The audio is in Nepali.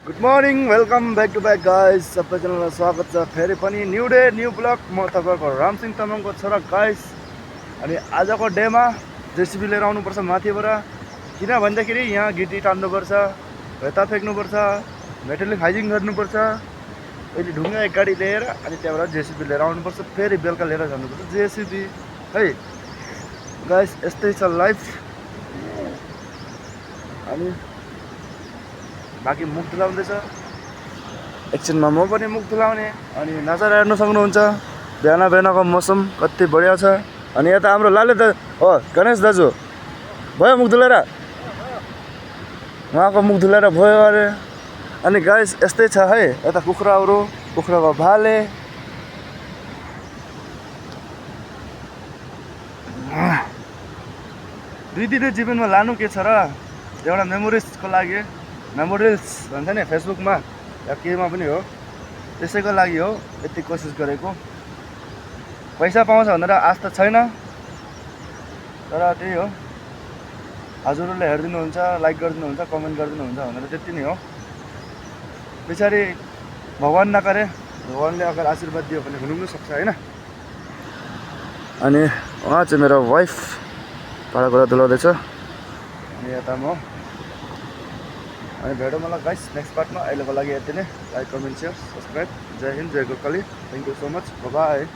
Good morning welcome back to back guys सबैजनालाई स्वागत छ फेरि पनि न्यू डे न्यू ब्लग म तपाईँको रामसिंह तामाङको छोरा गाइस। अनि आजको डेमा जेसिबी लिएर आउनुपर्छ माथिबाट, किन भन्दाखेरि यहाँ गिटी तान्नुपर्छ, भेता फ्याँक्नुपर्छ, मेटेलिक हाइजिङ गर्नुपर्छ। अहिले ढुङ्गा एक गाडी लिएर अनि त्यहाँबाट जेसिबी लिएर आउनुपर्छ, फेरि बेलुका लिएर जानुपर्छ जेसिबी है गाइस। यस्तै छ लाइफ। अनि बाँकी मुख धुलाउँदैछ, एकछिनमा म पनि मुख धुलाउने। अनि नजारा हेर्न सक्नुहुन्छ बिहानको मौसम कति बढिया छ। अनि यता हाम्रो लाले हो गणेश दाजु भयो मुख धुलाएर, उहाँको मुख धुलाएर भयो अरे। अनि गाइस यस्तै छ है, यता कुखुराको भाले। दुई दिने जीवनमा लानु के छ र, एउटा मेमोरिजको लागि, मेमोरिल्स भन्छ नि फेसबुकमा या केमा पनि हो, त्यसैको लागि हो यति कोसिस गरेको। पैसा पाउँछ भनेर आश त छैन, तर त्यही हो, हजुरहरूले हेरिदिनुहुन्छ, लाइक गरिदिनुहुन्छ, कमेन्ट गरिदिनुहुन्छ भनेर त्यति नै हो। पछाडि भगवान् नगरे, भगवान्ले अगर आशीर्वाद दियो भने हुनु पनि सक्छ होइन। अनि उहाँ चाहिँ मेरो वाइफ भाँडाकुँडा धुलाउँदैछ। अनि यता म। अनि भेटौँ मलाई गाइस नेक्स्ट पार्टमा। अहिलेको लागि यति नै। Like comment share subscribe. जय हिन्द, जय Gorkhali. Thank you so much, by.